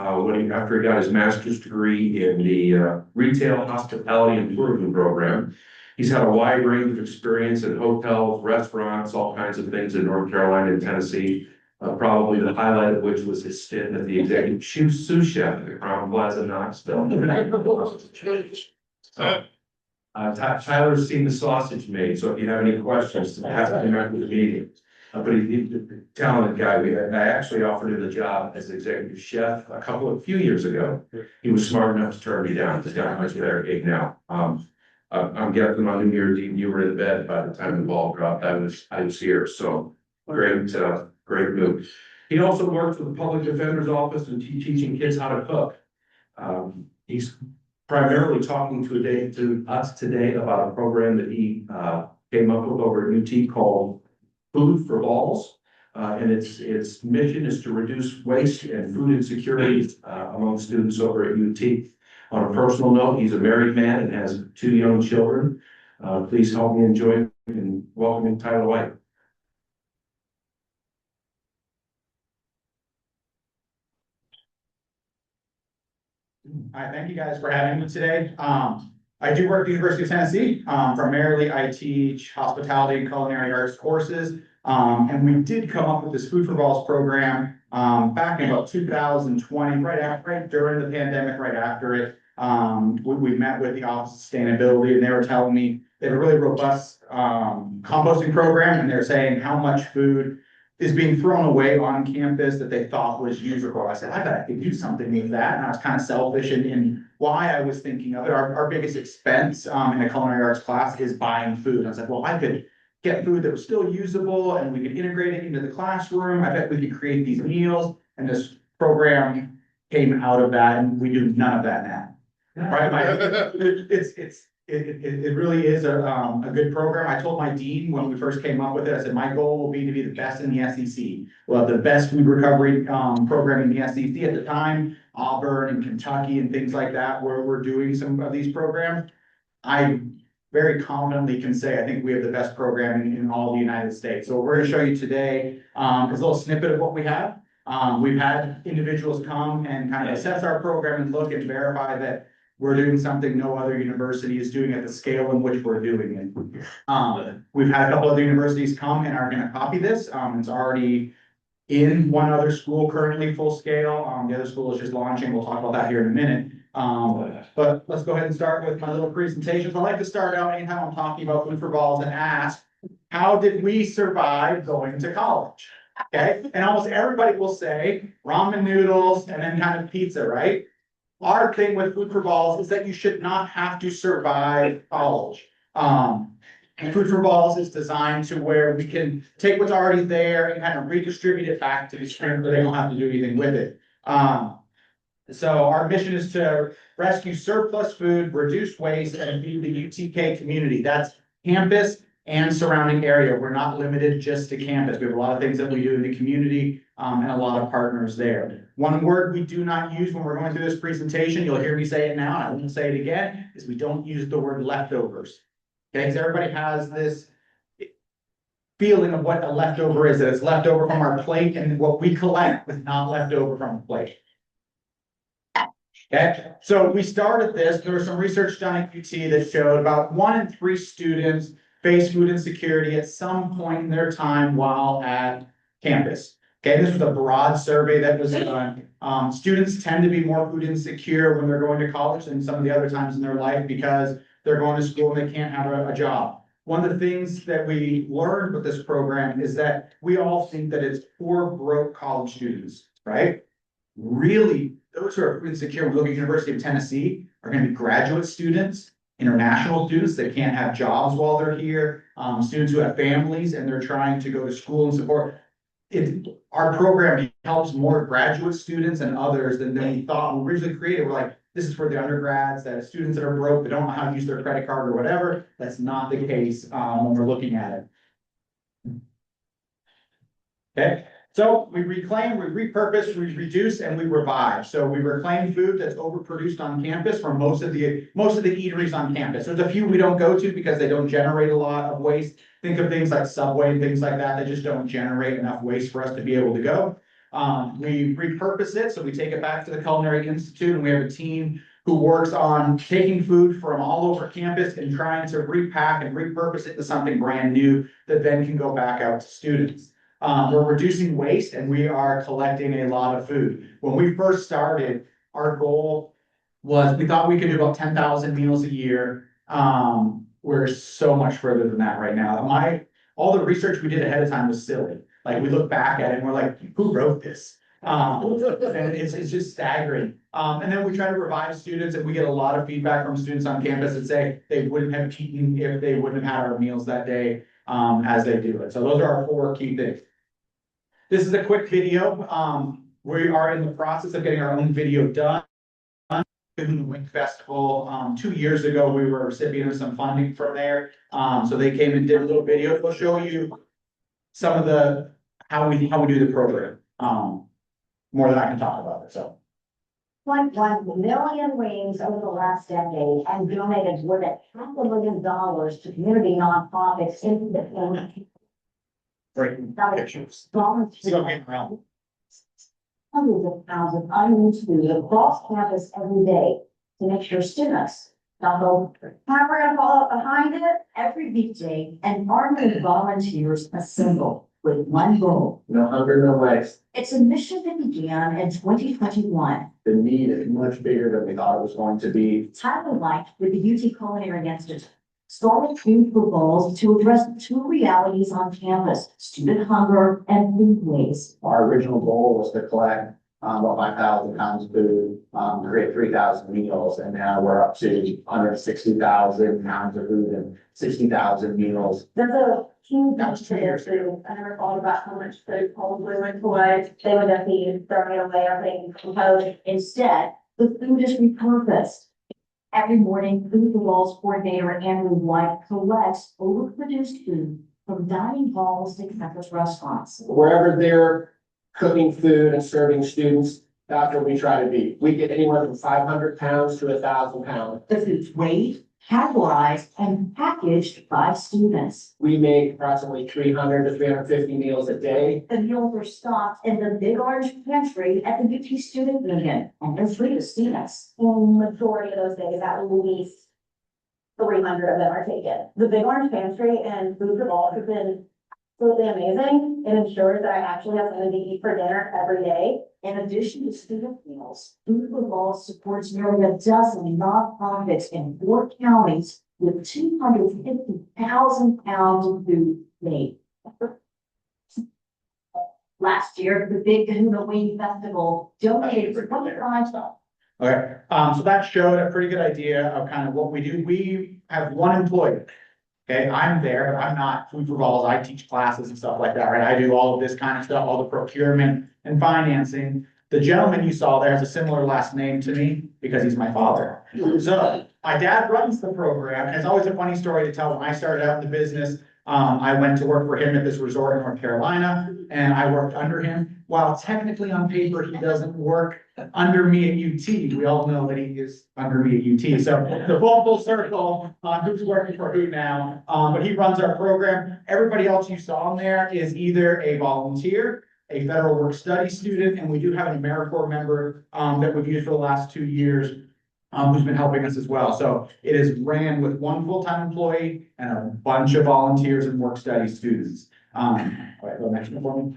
after he got his master's degree in the retail hospitality and tourism program. He's had a wide range of experience in hotels, restaurants, all kinds of things in North Carolina and Tennessee. Probably the highlight of which was his stint as the executive sous chef at the Crown Plaza, Knoxville. So, Tyler's seen the sausage made, so if you have any questions, ask him after the meeting. But he's a talented guy. I actually offered him the job as executive chef a few years ago. He was smart enough to turn me down. He's got a much better gig now. I'm guessing on New Year's Eve, you were in bed by the time the ball dropped. I was here, so great move. He also works with the public defender's office and teaching kids how to cook. He's primarily talking to us today about a program that he came up with over at UT called Food4Vols. And its mission is to reduce waste and food insecurity among students over at UT. On a personal note, he's a married man and has 2 young children. Please help me enjoy and welcome Tyler White. All right, thank you guys for having me today. I do work at the University of Tennessee. Primarily, I teach hospitality and culinary arts courses. And we did come up with this Food4Vols program back in about 2020, right during the pandemic, right after it. We met with the Office of Sustainability, and they were telling me they have a really robust composting program, and they're saying how much food is being thrown away on campus that they thought was usable. I said, I bet I could do something with that. And I was kind of selfish in why I was thinking of it. Our biggest expense in a culinary arts class is buying food. I was like, well, I could get food that was still usable and we could integrate it into the classroom. I bet we could create these meals. And this program came out of that, and we do none of that now. Right? It really is a good program. I told my dean when we first came up with it, I said, my goal will be to be the best in the SEC. We'll have the best food recovery program in the SEC at the time. Auburn and Kentucky and things like that, where we're doing some of these programs. I very confidently can say I think we have the best program in all the United States. So what we're going to show you today is a little snippet of what we have. We've had individuals come and kind of assess our program and look and verify that we're doing something no other university is doing at the scale in which we're doing it. We've had a couple other universities come and are going to copy this. It's already in one other school currently full scale. The other school is just launching. We'll talk about that here in a minute. But let's go ahead and start with my little presentation. I like to start out anytime I'm talking about Food4Vols and ask, how did we survive going to college? Okay, and almost everybody will say ramen noodles and then kind of pizza, right? Our thing with Food4Vols is that you should not have to survive college. Food4Vols is designed to where we can take what's already there and kind of redistribute it back to the student where they don't have to do anything with it. So our mission is to rescue surplus food, reduce waste, and feed the UTK community. That's campus and surrounding area. We're not limited just to campus. We have a lot of things that we do in the community and a lot of partners there. One word we do not use when we're going through this presentation, you'll hear me say it now, and I won't say it again, is we don't use the word leftovers. Okay, because everybody has this feeling of what a leftover is, that it's left over from our plate, and what we collect is not left over from the plate. Okay, so we started this. There was some research done at UT that showed about 1 in 3 students face food insecurity at some point in their time while at campus. Okay, this was a broad survey that was done. Students tend to be more food insecure when they're going to college than some of the other times in their life because they're going to school and they can't have a job. One of the things that we learned with this program is that we all think that it's poor, broke college students, right? Really, those who are insecure, when we look at University of Tennessee, are going to be graduate students, international students that can't have jobs while they're here, students who have families and they're trying to go to school and support. Our program helps more graduate students and others than we thought when we originally created. We're like, this is for the undergrads, that students that are broke, that don't know how to use their credit card or whatever. That's not the case when we're looking at it. Okay, so we reclaim, we repurpose, we reduce, and we revive. So we reclaim food that's overproduced on campus from most of the eateries on campus. There's a few we don't go to because they don't generate a lot of waste. Think of things like Subway and things like that. They just don't generate enough waste for us to be able to go. We repurpose it, so we take it back to the Culinary Institute, and we have a team who works on taking food from all over campus and trying to repack and repurpose it to something brand new that then can go back out to students. We're reducing waste and we are collecting a lot of food. When we first started, our goal was, we thought we could do about 10,000 meals a year. We're so much further than that right now. All the research we did ahead of time was silly. Like, we look back at it and we're like, who wrote this? And it's just staggering. And then we try to revive students, and we get a lot of feedback from students on campus that say they wouldn't have eaten if they wouldn't have had our meals that day, as they do it. So those are our 4 key things. This is a quick video. We are in the process of getting our own video done. In the Wing Festival, 2 years ago, we were a recipient of some funding from there. So they came and did a little video. We'll show you some of the, how we do the program. More than I can talk about it, so. 1 million wings over the last decade and donated more than $500,000 to community nonprofits in the community. Great pictures. Volunteers. Hundreds of thousands of unused food across campus every day to make sure students know how we're gonna follow up behind it every weekday, and armed with volunteers assemble with one goal. No hunger, no waste. It's a mission that began in 2021. The need is much bigger than we thought it was going to be. Title-like with the UT Culinary Institute, started Food4Vols to address 2 realities on campus: student hunger and food waste. Our original goal was to collect about 5,000 pounds of food, create 3,000 meals, and now we're up to 160,000 pounds of food and 60,000 meals. There's a huge. That was 2 years ago. I never thought about how much food probably went to waste. They would just be throwing it away or being composed. Instead, the food is repurposed. Every morning, Food4Vols coordinator Andrew White collects overproduced food from dining halls to campus restaurants. Wherever they're cooking food and serving students, that's what we try to be. We get anywhere from 500 pounds to 1,000 pounds. The food's weighed, categorized, and packaged by students. We make approximately 300 to 350 meals a day. The meals are stocked in the Big Orange Pantry at the UT Student Union, and they're free to students. Majority of those days, at least 300 of them are taken. The Big Orange Pantry and Food4Vols have been absolutely amazing. It ensures that I actually have something to eat for dinner every day. In addition to student meals, Food4Vols supports nearly a dozen nonprofits in 4 counties with 250,000 pounds of food made. Last year, the Big Kahuna Wing Festival donated 25. Okay, so that showed a pretty good idea of kind of what we do. We have 1 employee. Okay, I'm there, but I'm not Food4Vols. I teach classes and stuff like that, right? I do all of this kind of stuff, all the procurement and financing. The gentleman you saw there has a similar last name to me because he's my father. So my dad runs the program, and it's always a funny story to tell. When I started out in the business, I went to work for him at this resort in North Carolina, and I worked under him. While technically on paper, he doesn't work under me at UT. We all know that he is under me at UT. So the full circle on who's working for who now. But he runs our program. Everybody else you saw in there is either a volunteer, a federal work study student, and we do have an AmeriCorps member that we've used for the last 2 years, who's been helping us as well. So it is ran with 1 full-time employee and a bunch of volunteers and work study students. All right, go next one for me.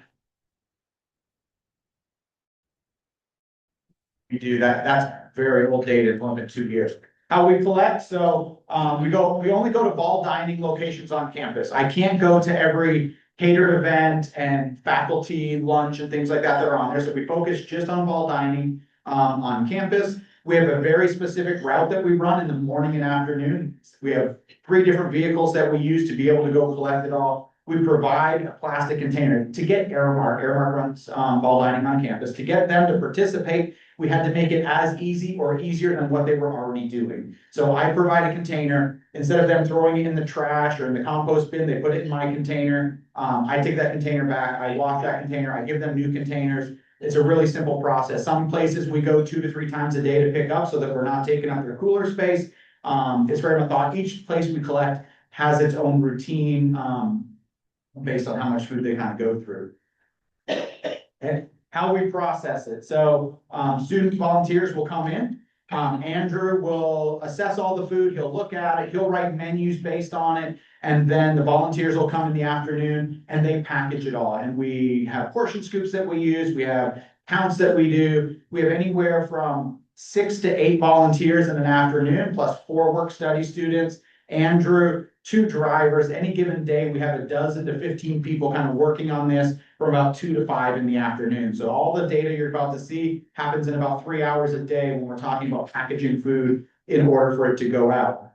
We do that. That's very old dated, only been 2 years. How we collect, so we only go to ball dining locations on campus. I can't go to every catered event and faculty lunch and things like that are on there. So we focus just on ball dining on campus. We have a very specific route that we run in the morning and afternoon. We have 3 different vehicles that we use to be able to go collect it all. We provide a plastic container to get Aramark. Aramark runs ball dining on campus. To get them to participate, we had to make it as easy or easier than what they were already doing. So I provide a container. Instead of them throwing it in the trash or in the compost bin, they put it in my container. I take that container back, I wash that container, I give them new containers. It's a really simple process. Some places we go 2 to 3 times a day to pick up so that we're not taking up their cooler space. It's very methodical. Each place we collect has its own routine, based on how much food they kind of go through. how we process it. So, student volunteers will come in. Andrew will assess all the food, he'll look at it, he'll write menus based on it. And then the volunteers will come in the afternoon and they package it all. And we have portion scoops that we use, we have counts that we do. We have anywhere from 6 to 8 volunteers in an afternoon, plus 4 work study students. Andrew, 2 drivers. Any given day, we have a dozen to 15 people kind of working on this from about 2 to 5 in the afternoon. So all the data you're about to see happens in about 3 hours a day when we're talking about packaging food in order for it to go out.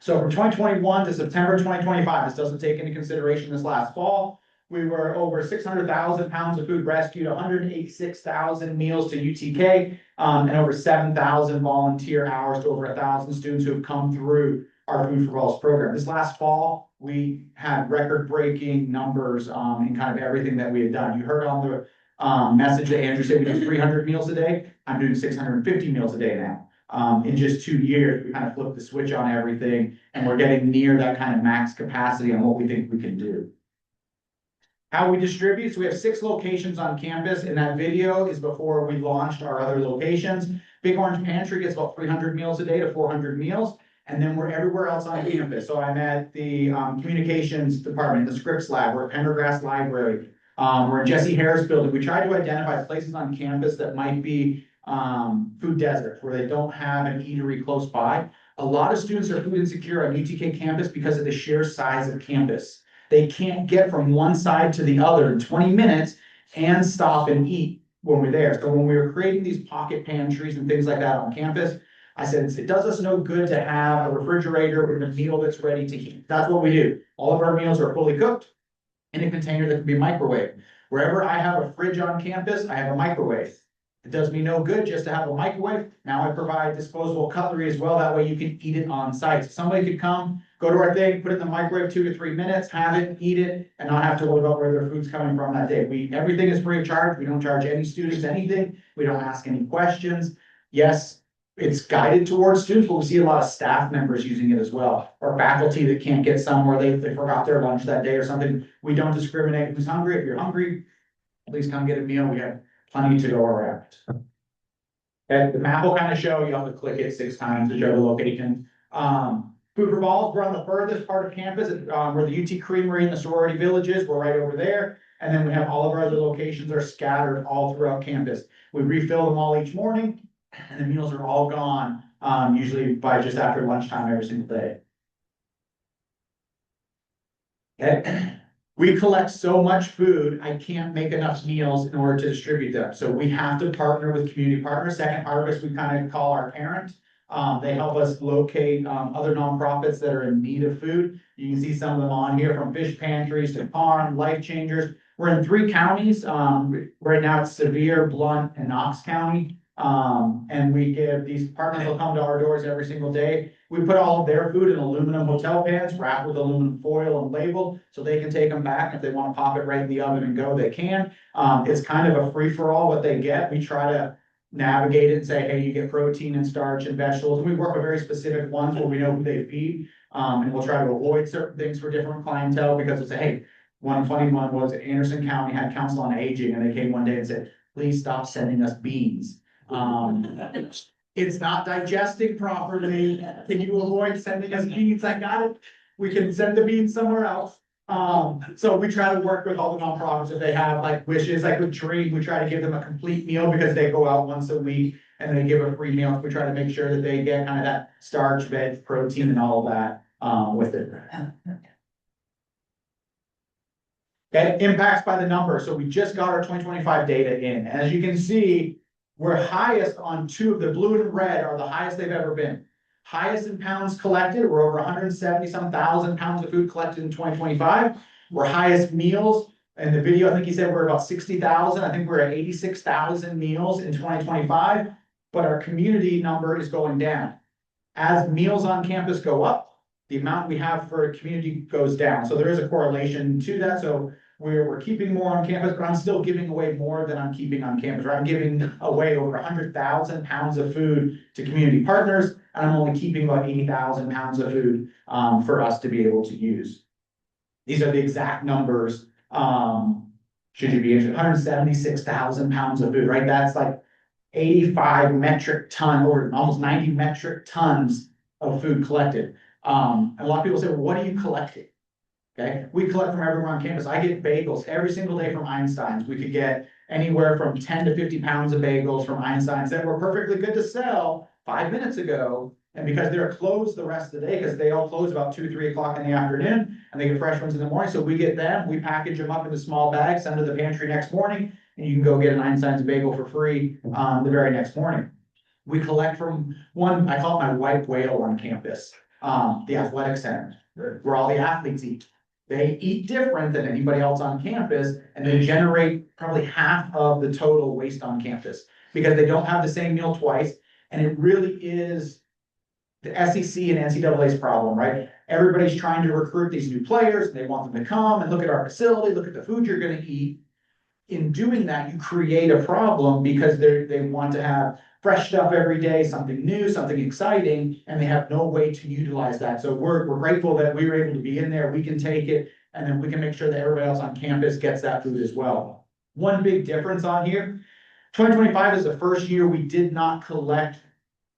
So from 2021 to September 2025, this doesn't take into consideration this last fall, we were over 600,000 pounds of food rescued, 186,000 meals to UTK, and over 7,000 volunteer hours to over 1,000 students who have come through our Food4Vols program. This last fall, we had record-breaking numbers in kind of everything that we had done. You heard on the message that Andrew said we do 300 meals a day. I'm doing 650 meals a day now. In just 2 years, we kind of flipped the switch on everything, and we're getting near that kind of max capacity on what we think we can do. How we distribute, so we have 6 locations on campus, and that video is before we launched our other locations. Big Orange Pantry gets about 300 meals a day to 400 meals, and then we're everywhere else on campus. So I'm at the communications department, the scripts lab, we're at Pendergrass Library, we're in Jesse Harris building. We try to identify places on campus that might be food deserts, where they don't have an eatery close by. A lot of students are food insecure on UTK campus because of the sheer size of campus. They can't get from one side to the other in 20 minutes and stop and eat when we're there. So when we were creating these pocket pantries and things like that on campus, I said, it does us no good to have a refrigerator with a meal that's ready to heat. That's what we do. All of our meals are fully cooked in a container that can be microwaved. Wherever I have a fridge on campus, I have a microwave. It does me no good just to have a microwave. Now I provide disposable cutlery as well. That way you can eat it on site. So somebody could come, go to our thing, put it in the microwave 2 to 3 minutes, have it, eat it, and not have to worry about where their food's coming from that day. Everything is free of charge. We don't charge any students anything. We don't ask any questions. Yes, it's guided towards students, but we see a lot of staff members using it as well. Or faculty that can't get somewhere, they forgot their lunch that day or something. We don't discriminate who's hungry. If you're hungry, please come get a meal. We have plenty to go around. And the map will kind of show, you have to click it 6 times to show the location. Food4Vols, we're on the furthest part of campus, where the UT Creamery and the sorority villages, we're right over there. And then we have all of our other locations are scattered all throughout campus. We refill them all each morning, and the meals are all gone, usually by just after lunchtime every single day. Okay. We collect so much food, I can't make enough meals in order to distribute them. So we have to partner with community partners. Second Harvest, we kind of call our parent. They help us locate other nonprofits that are in need of food. You can see some of them on here, from fish pantries to farm, Life Changers. We're in 3 counties. Right now it's Sevier, Blount, and Knox County. And we give these partners will come to our doors every single day. We put all of their food in aluminum hotel pans, wrapped with aluminum foil and labeled, so they can take them back. If they want to pop it right in the oven and go, they can. It's kind of a free-for-all what they get. We try to navigate it and say, hey, you get protein and starch and vegetables. We work with very specific ones where we know who they feed. And we'll try to avoid certain things for different clientele, because it's a, hey, one funny one was Anderson County had Council on Aging, and they came one day and said, please stop sending us beans. It's not digesting properly. Can you avoid sending us beans? I got it. We can send the beans somewhere else. So we try to work with all the nonprofits if they have like wishes, like with Dream, we try to give them a complete meal because they go out once a week and they give a free meal. We try to make sure that they get kind of that starch, veg, protein and all of that with it. Okay, impacts by the number. So we just got our 2025 data in. As you can see, we're highest on 2 of the blue and red are the highest they've ever been. Highest in pounds collected, we're over 170-some thousand pounds of food collected in 2025. We're highest meals. In the video, I think he said we're about 60,000. I think we're at 86,000 meals in 2025, but our community number is going down. As meals on campus go up, the amount we have for community goes down. So there is a correlation to that. So we're keeping more on campus, but I'm still giving away more than I'm keeping on campus. Or I'm giving away over 100,000 pounds of food to community partners, and I'm only keeping about 80,000 pounds of food for us to be able to use. These are the exact numbers should you be interested, 176,000 pounds of food, right? That's like 85 metric ton or almost 90 metric tons of food collected. A lot of people say, well, what are you collecting? Okay, we collect from everywhere on campus. I get bagels every single day from Einstein's. We could get anywhere from 10 to 50 pounds of bagels from Einstein's that were perfectly good to sell 5 minutes ago. And because they're closed the rest of the day, because they all close about 2, 3 o'clock in the afternoon, and they get fresh ones in the morning. So we get them, we package them up into small bags, send to the pantry next morning, and you can go get an Einstein's bagel for free the very next morning. We collect from one, I call it my white whale on campus, the athletic center, where all the athletes eat. They eat different than anybody else on campus, and they generate probably half of the total waste on campus because they don't have the same meal twice. And it really is the SEC and NCAA's problem, right? Everybody's trying to recruit these new players, and they want them to come and look at our facility, look at the food you're gonna eat. In doing that, you create a problem because they want to have fresh stuff every day, something new, something exciting, and they have no way to utilize that. So we're grateful that we were able to be in there, we can take it, and then we can make sure that everybody else on campus gets that food as well. One big difference on here, 2025 is the first year we did not collect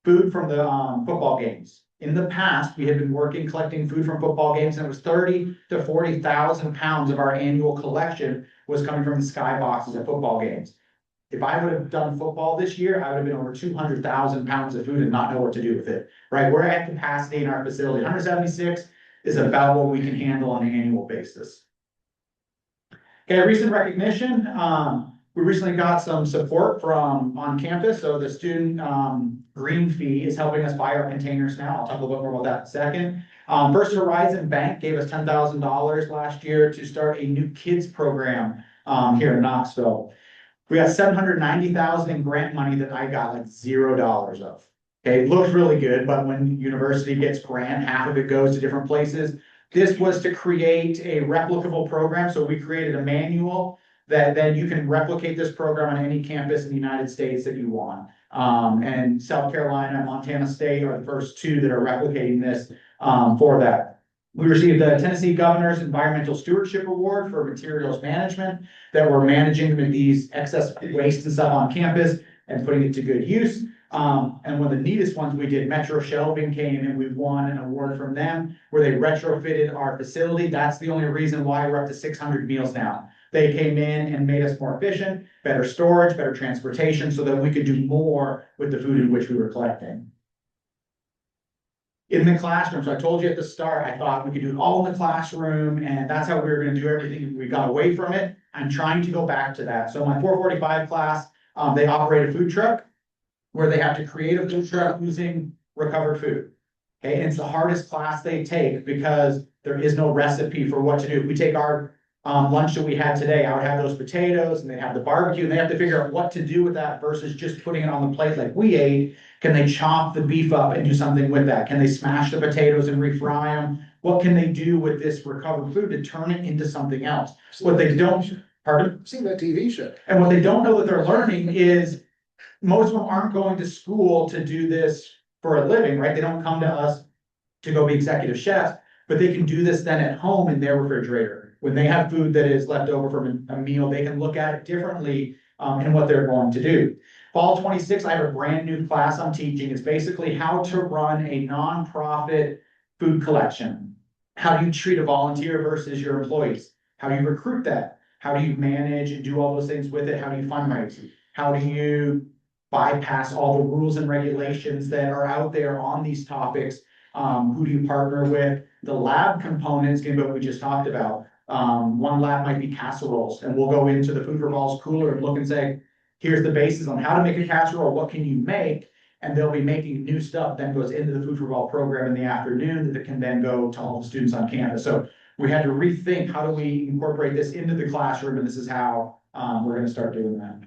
food from the football games. In the past, we had been collecting food from football games, and it was 30 to 40,000 pounds of our annual collection was coming from the sky boxes at football games. If I would have done football this year, I would have been over 200,000 pounds of food and not know what to do with it, right? We're at capacity in our facility. 176 is about what we can handle on an annual basis. Okay, recent recognition. We recently got some support from on campus. So the student green fee is helping us buy our containers now. I'll talk a little bit more about that in a second. First Horizon Bank gave us $10,000 last year to start a new kids program here in Knoxville. We got $790,000 in grant money that I got like $0 of. Okay, it looks really good, but when university gets grant, half of it goes to different places. This was to create a replicable program. So we created a manual that then you can replicate this program on any campus in the United States that you want. And South Carolina and Montana State are the first two that are replicating this for that. We received the Tennessee Governor's Environmental Stewardship Award for materials management, that we're managing these excess waste and stuff on campus and putting it to good use. And one of the neatest ones we did, Metro Shelving came and we won an award from them where they retrofitted our facility. That's the only reason why we're up to 600 meals now. They came in and made us more efficient, better storage, better transportation, so that we could do more with the food in which we were collecting. In the classroom, so I told you at the start, I thought we could do it all in the classroom, and that's how we were gonna do everything. We got away from it. I'm trying to go back to that. So my 445 class, they operate a food truck where they have to create a food truck using recovered food. Okay, and it's the hardest class they take because there is no recipe for what to do. If we take our lunch that we had today, I would have those potatoes and they have the barbecue, and they have to figure out what to do with that versus just putting it on the plate like we ate. Can they chop the beef up and do something with that? Can they smash the potatoes and refry them? What can they do with this recovered food to turn it into something else? What they don't, pardon? I've seen that TV show. And what they don't know that they're learning is most of them aren't going to school to do this for a living, right? They don't come to us to go be executive chefs, but they can do this then at home in their refrigerator. When they have food that is left over from a meal, they can look at it differently in what they're going to do. Fall 26, I have a brand new class I'm teaching. It's basically how to run a nonprofit food collection. How do you treat a volunteer versus your employees? How do you recruit that? How do you manage and do all those things with it? How do you fundraise? How do you bypass all the rules and regulations that are out there on these topics? Who do you partner with? The lab components can be what we just talked about. One lab might be casseroles, and we'll go into the Food4Vols cooler and look and say, here's the basis on how to make a casserole, what can you make? And they'll be making new stuff that goes into the Food4Vol program in the afternoon that can then go to all the students on campus. So we had to rethink, how do we incorporate this into the classroom? And this is how we're gonna start doing that.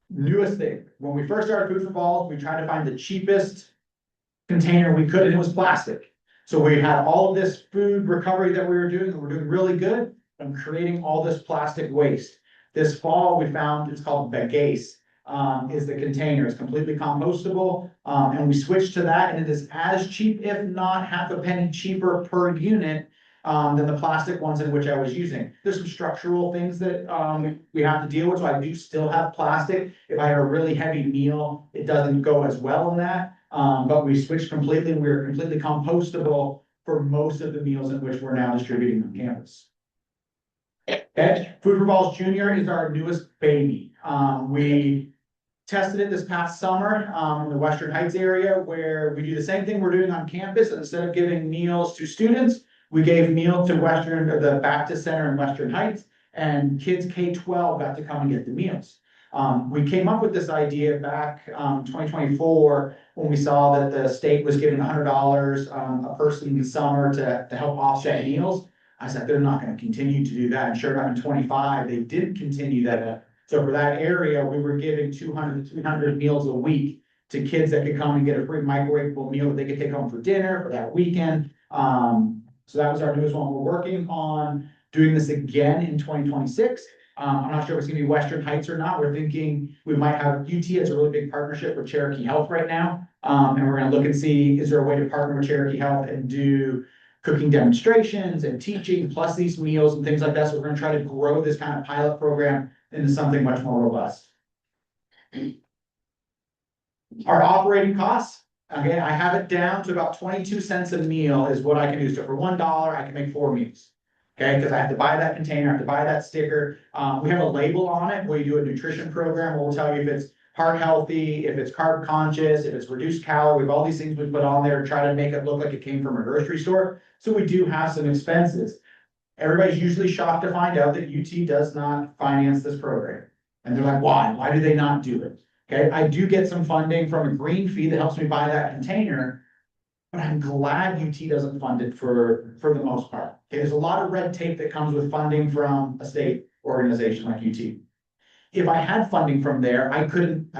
Newest thing, when we first started Food4Vols, we tried to find the cheapest container we could, and it was plastic. So we had all of this food recovery that we were doing, and we're doing really good, and creating all this plastic waste. This fall, we found, it's called Bagase, is the container. It's completely compostable, and we switched to that, and it is as cheap, if not half a penny cheaper per unit, than the plastic ones in which I was using. There's some structural things that, we have to deal with, so I do still have plastic. If I have a really heavy meal, it doesn't go as well in that. But we switched completely, and we're completely compostable for most of the meals in which we're now distributing on campus. Okay, Food4Vols Junior is our newest baby. We tested it this past summer, in the Western Heights area, where we do the same thing we're doing on campus. Instead of giving meals to students, we gave meals to the Baptist Center in Western Heights, and kids K-12 got to come and get the meals. We came up with this idea back, 2024, when we saw that the state was giving $100, a person in the summer to help offset meals. I said, they're not gonna continue to do that, and sure enough, in 25, they did continue that. So for that area, we were giving 200 to 300 meals a week to kids that could come and get a free microwavable meal that they could take home for dinner for that weekend. So that was our newest one. We're working on doing this again in 2026. I'm not sure if it's gonna be Western Heights or not. We're thinking we might have UT has a really big partnership with Cherokee Health right now. And we're gonna look and see, is there a way to partner with Cherokee Health and do cooking demonstrations and teaching, plus these meals and things like that. So we're gonna try to grow this kind of pilot program into something much more robust. Our operating costs, again, I have it down to about 22 cents a meal is what I can do. So for $1, I can make 4 meals. Okay, because I have to buy that container, I have to buy that sticker. We have a label on it where you do a nutrition program where we'll tell you if it's heart healthy, if it's carb conscious, if it's reduced calorie. We have all these things we put on there to try to make it look like it came from a grocery store. So we do have some expenses. Everybody's usually shocked to find out that UT does not finance this program. And they're like, why? Why do they not do it? Okay, I do get some funding from a green fee that helps me buy that container, but I'm glad UT doesn't fund it for the most part. Okay, there's a lot of red tape that comes with funding from a state organization like UT. If I had funding from there, I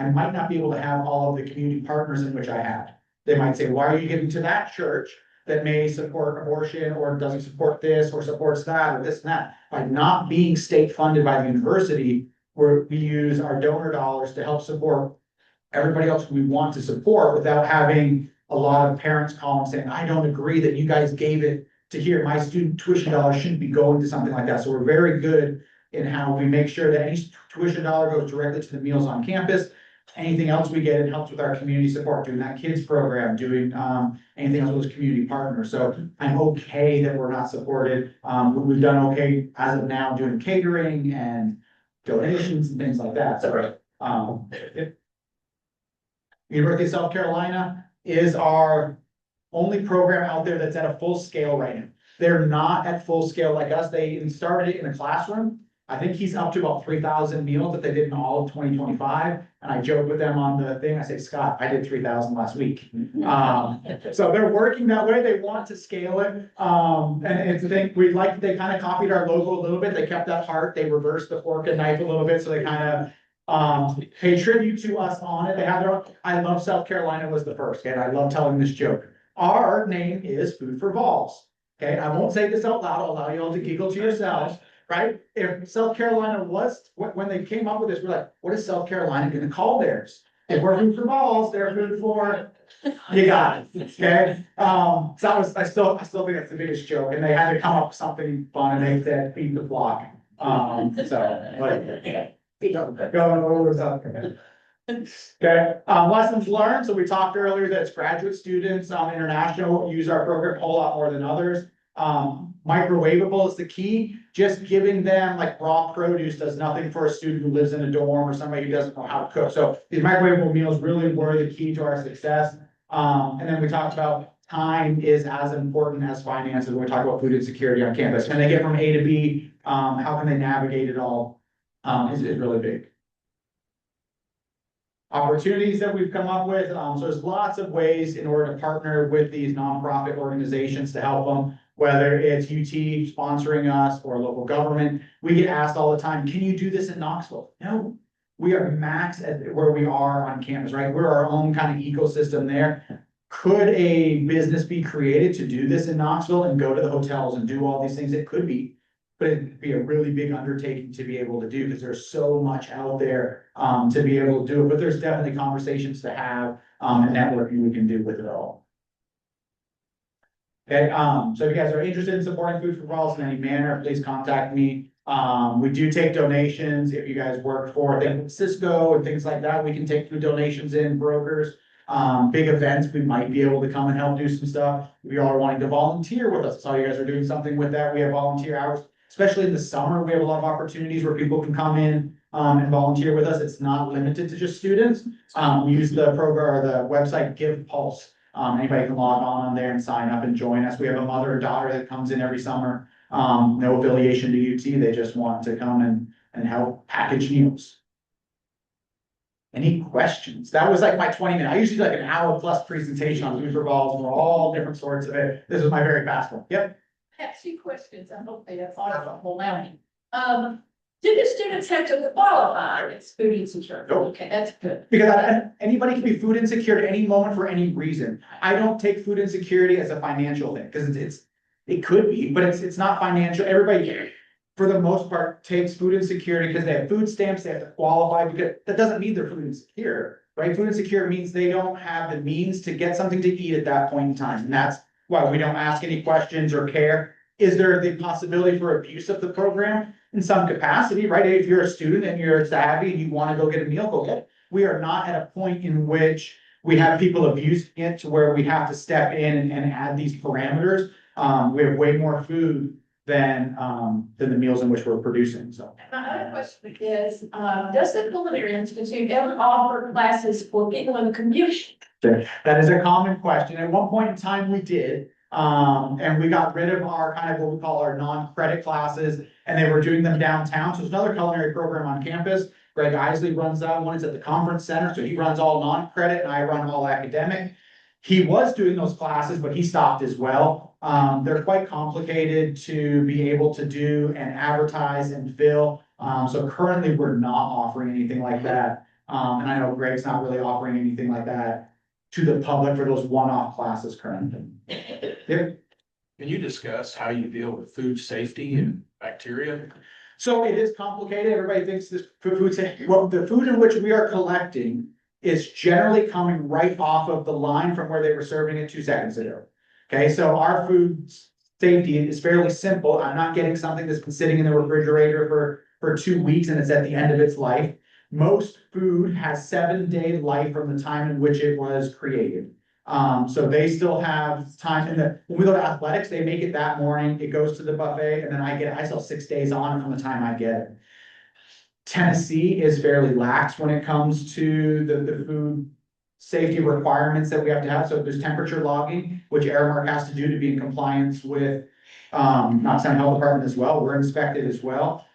might not be able to have all of the community partners in which I had. They might say, why are you giving to that church that may support abortion or doesn't support this or supports that or this and that? By not being state funded by the university, where we use our donor dollars to help support everybody else we want to support without having a lot of parents call and saying, I don't agree that you guys gave it to here. My student tuition dollars shouldn't be going to something like that. So we're very good in how we make sure that any tuition dollar goes directly to the meals on campus. Anything else we get, it helps with our community support, doing that kids program, doing anything else with those community partners. So I'm okay that we're not supported. We've done okay as of now doing catering and donations and things like that. So University of South Carolina is our only program out there that's at a full scale right now. They're not at full scale like us. They started it in a classroom. I think he's up to about 3,000 meals that they did in all of 2025. And I joked with them on the thing. I said, Scott, I did 3,000 last week. So they're working that way. They want to scale it. And it's a thing they kind of copied our logo a little bit. They kept that heart. They reversed the fork and knife a little bit. So they kind of pay tribute to us on it. They have their own. I love South Carolina was the first. And I love telling this joke. Our name is Food4Vols. Okay, I won't say this out loud. I'll allow you all to giggle to yourselves. Right? If South Carolina was, when they came up with this, we're like, what is South Carolina gonna call theirs? If we're Food4Vols, they're food for, you got it, okay? So I still think that's the biggest joke, and they had to come up with something fun, and they said, feed the flock. Going over South Carolina. Okay, lessons learned. So we talked earlier that it's graduate students, international use our program a whole lot more than others. Microwavable is the key. Just giving them like raw produce does nothing for a student who lives in a dorm or somebody who doesn't know how to cook. So these microwavable meals really were the key to our success. And then we talked about time is as important as finances when we talk about food insecurity on campus. When they get from A to B, how can they navigate it all is really big. Opportunities that we've come up with. So there's lots of ways in order to partner with these nonprofit organizations to help them, whether it's UT sponsoring us or local government. We get asked all the time, can you do this in Knoxville? No, we are max at where we are on campus, right? We're our own kind of ecosystem there. Could a business be created to do this in Knoxville and go to the hotels and do all these things? It could be. But it'd be a really big undertaking to be able to do because there's so much out there to be able to do it. But there's definitely conversations to have and networking we can do with it all. Okay, so if you guys are interested in supporting Food4Vols in any manner, please contact me. We do take donations. If you guys work for things like Cisco and things like that, we can take food donations in brokers. Big events, we might be able to come and help do some stuff. If you all are wanting to volunteer with us, saw you guys are doing something with that. We have volunteer hours, especially in the summer. We have a lot of opportunities where people can come in and volunteer with us. It's not limited to just students. We use the program or the website Give Pulse. Anybody can log on there and sign up and join us. We have a mother and daughter that comes in every summer. No affiliation to UT. They just want to come and help package meals. Any questions? That was like my 20 minute. I usually do like an hour plus presentation on Food4Vols for all different sorts of it. This is my very fast one. Yep. I have two questions. I hope they have thought of a whole line. Do the students have to qualify as food insecure? Nope. Okay, that's good. Because anybody can be food insecure at any moment for any reason. I don't take food insecurity as a financial thing, because it could be, but it's not financial. Everybody, for the most part, takes food insecurity because they have food stamps, they have to qualify, because that doesn't mean they're food insecure, right? Food insecure means they don't have the means to get something to eat at that point in time, and that's why we don't ask any questions or care. Is there the possibility for abuse of the program? In some capacity, right? If you're a student and you're savvy and you want to go get a meal, go get it. We are not at a point in which we have people abusing it to where we have to step in and add these parameters. We have way more food than the meals in which we're producing, so. My other question is, does the Culinary Institute ever offer classes for people in the community? That is a common question. At one point in time, we did. And we got rid of our kind of what we call our non-credit classes, and they were doing them downtown. So there's another culinary program on campus. Greg Isley runs that one. It's at the conference center. So he runs all non-credit and I run all academic. He was doing those classes, but he stopped as well. They're quite complicated to be able to do and advertise and fill. So currently we're not offering anything like that. And I know Greg's not really offering anything like that to the public for those one-off classes currently. Yep. Can you discuss how you deal with food safety and bacteria? So it is complicated. Everybody thinks this food safety, well, the food in which we are collecting is generally coming right off of the line from where they were serving it 2 seconds ago. Okay, so our food safety is fairly simple. I'm not getting something that's been sitting in the refrigerator for 2 weeks and it's at the end of its life. Most food has 7-day life from the time in which it was created. So they still have time when we go to athletics, they make it that morning, it goes to the buffet, and then I still 6 days on from the time I get it. Tennessee is fairly lax when it comes to the food safety requirements that we have to have. So there's temperature logging, which Aramark has to do to be in compliance with Knoxville Health Department as well. We're inspected as well.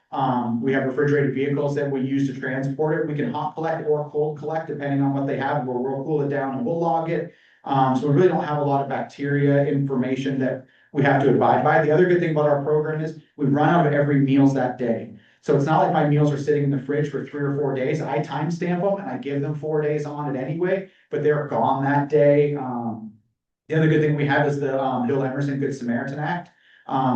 We have refrigerated vehicles that we use to transport it. We can hot collect or cold collect depending on what they have, where we'll cool it down and we'll log it. So we really don't have a lot of bacteria information that we have to abide by. The other good thing about our program is we run out of every meals that day. So it's not like my meals are sitting in the fridge for 3 or 4 days. I timestamp them and I give them 4 days on it anyway, but they're gone that day. The other good thing we have is the Bill Emerson Good Samaritan Act,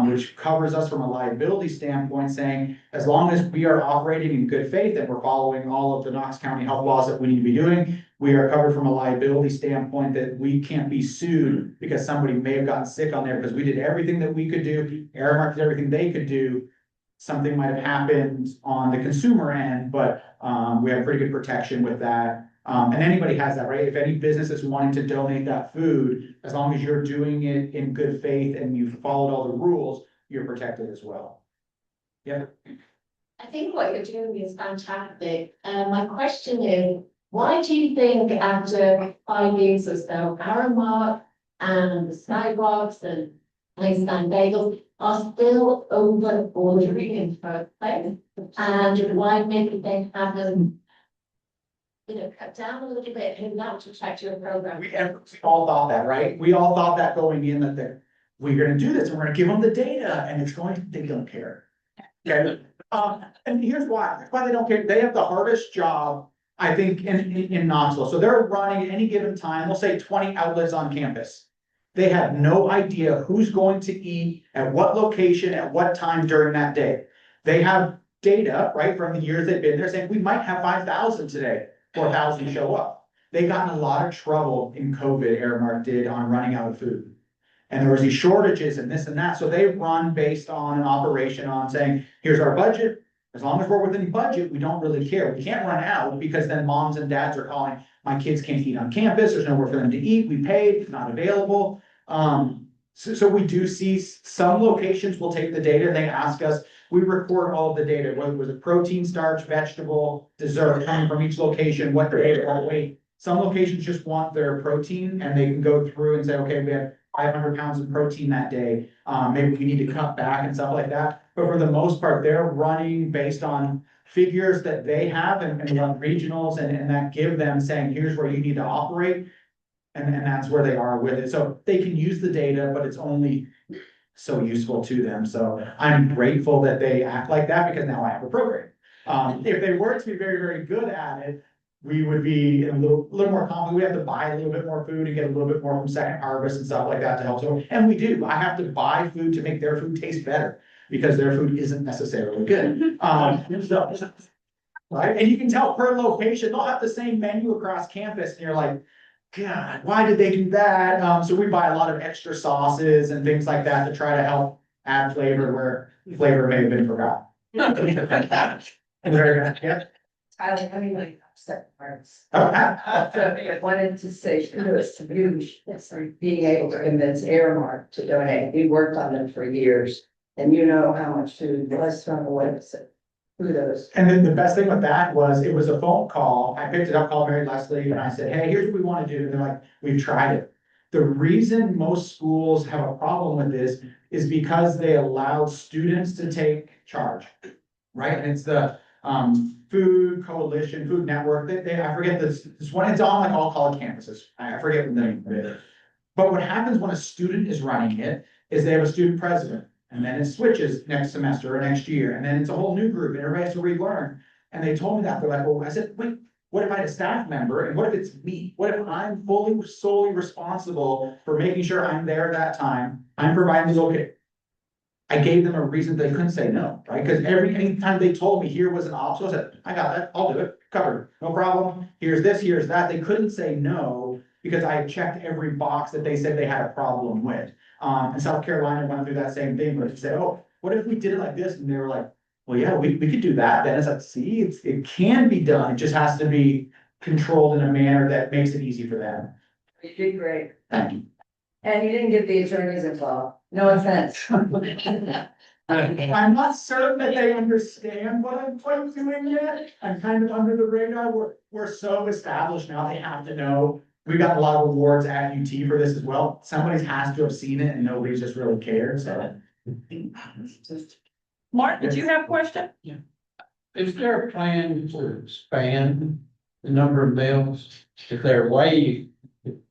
which covers us from a liability standpoint, saying as long as we are operating in good faith and we're following all of the Knox County health laws that we need to be doing, we are covered from a liability standpoint that we can't be sued because somebody may have gotten sick on there because we did everything that we could do. Aramark did everything they could do. Something might have happened on the consumer end, but we have pretty good protection with that. And anybody has that, right? If any business is wanting to donate that food, as long as you're doing it in good faith and you've followed all the rules, you're protected as well. Yeah. I think what you're doing is fantastic. My question is, why do you think after 5 years or so, Aramark and the Skywalks and Einstein Bagels are still over ordering in the first place? And why maybe they haven't, cut down a little bit and not to check your program? We all thought that, right? We all thought that going in that we're gonna do this and we're gonna give them the data and they don't care. Okay, and here's why. That's why they don't care. They have the hardest job, I think, in Knoxville. So they're running at any given time, we'll say 20 outlets on campus. They have no idea who's going to eat at what location, at what time during that day. They have data, right, from the years they've been there saying we might have 5,000 today, 4,000 show up. They got in a lot of trouble in COVID, Aramark did, on running out of food. And there was these shortages and this and that, so they run based on an operation on saying, here's our budget. As long as we're within budget, we don't really care. We can't run out because then moms and dads are calling, my kids can't eat on campus, there's nowhere for them to eat, we paid, it's not available. So we do see some locations will take the data, they ask us, we record all of the data, whether it was a protein, starch, vegetable, dessert coming from each location, what day, what weight. Some locations just want their protein and they can go through and say, okay, we had 500 pounds of protein that day. Maybe we need to cut back and stuff like that. But for the most part, they're running based on figures that they have and run regionals and that give them saying, here's where you need to operate. And that's where they are with it. So they can use the data, but it's only so useful to them. So I'm grateful that they act like that because now I have a program. If they were to be very, very good at it, we would be a little more complicated. We have to buy a little bit more food and get a little bit more from Second Harvest and stuff like that to help. So, and we do. I have to buy food to make their food taste better because their food isn't necessarily good. Right? And you can tell per location, they'll have the same menu across campus, and you're like, God, why did they do that? So we buy a lot of extra sauces and things like that to try to help add flavor where flavor may have been forgotten. Very good. Yeah. Tyler, I mean, like, upset parts. Okay. I wanted to say kudos to you for being able to convince Airmark to donate. We worked on them for years, and you know how much food was thrown away. So kudos. And then the best thing with that was, it was a phone call. I picked it up, called Mary Leslie, and I said, hey, here's what we want to do. And they're like, we've tried it. The reason most schools have a problem with this is because they allowed students to take charge, right? And it's the Food Coalition, Food Network, I forget this one, it's on like all college campuses. I forget the name of it. But what happens when a student is running it is they have a student president. And then it switches next semester or next year, and then it's a whole new group, and everybody has to relearn. And they told me that, they're like, well, I said, wait, what if I had a staff member, and what if it's me? What if I'm solely responsible for making sure I'm there that time, I'm providing the okay. I gave them a reason they couldn't say no, right? Because anytime they told me here was an obstacle, I said, I got that, I'll do it, covered, no problem. Here's this, here's that. They couldn't say no because I had checked every box that they said they had a problem with. And South Carolina went through that same thing, where they said, oh, what if we did it like this? And they were like, well, yeah, we could do that. Then it's like, see, it can be done. It just has to be controlled in a manner that makes it easy for them. You did great. Thank you. And you didn't get the attorneys involved. No offense. I'm not certain that they understand what I'm doing yet. I'm kind of under the radar. We're so established now, they have to know. We got a lot of awards at UT for this as well. Somebody has to have seen it and nobody's just really cared, so. Mark, did you have a question? Is there a plan to expand the number of meals? Is there a way you could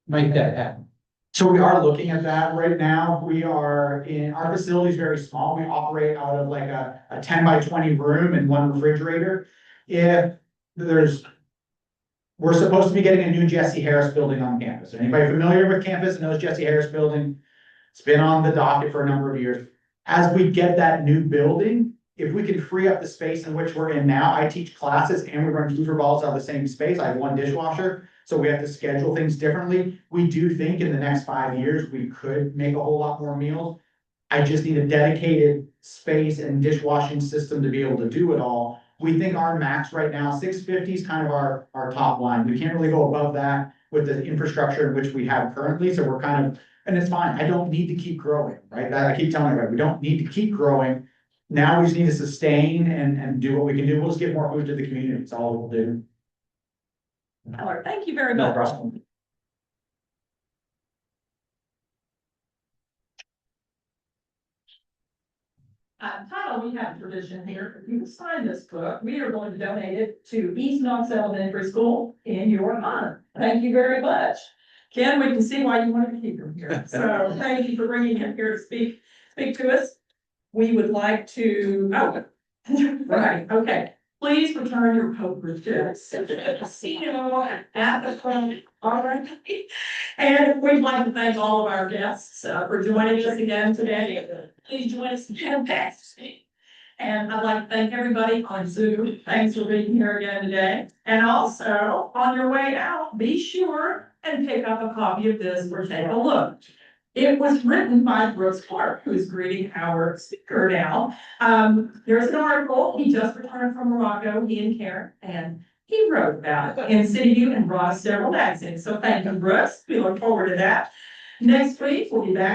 make that happen? So we are looking at that right now. Our facility is very small. We operate out of like a 10 by 20 room and one refrigerator. We're supposed to be getting a new Jesse Harris building on campus. Anybody familiar with campus and knows Jesse Harris building? It's been on the docket for a number of years. As we get that new building, if we can free up the space in which we're in now, I teach classes and we run Food4Vols out of the same space. I have one dishwasher, so we have to schedule things differently. We do think in the next 5 years, we could make a whole lot more meals. I just need a dedicated space and dishwashing system to be able to do it all. We think our max right now, 650 is kind of our top line. We can't really go above that with the infrastructure in which we have currently, so we're kind of, and it's fine. I don't need to keep growing, right? I keep telling everybody, we don't need to keep growing. Now we just need to sustain and do what we can do. We'll just give more food to the community. That's all we'll do. Tyler, thank you very No much. problem. Tyler, we have a tradition here. If you sign this book, we are going to donate it to East Knoxville Elementary School in your honor. Thank you very much. Ken, we can see why you wanted to keep him here. So thank you for bringing him here to speak to us. We would like to, right, okay. Please return your poker chips at the casino at the front, all right? And we'd like to thank all of our guests for joining us again today. Please join us again next week. And I'd like to thank everybody on Zoom. Thanks for being here again today. And also, on your way out, be sure and pick up a copy of this or take a look. It was written by Brooks Clark, who's greeting our speaker now. There's an article, he just returned from Morocco, he and Karen, and he wrote about it in City View and brought us several magazines. So thank you, Brooks. We look forward to that. Next week, we'll be back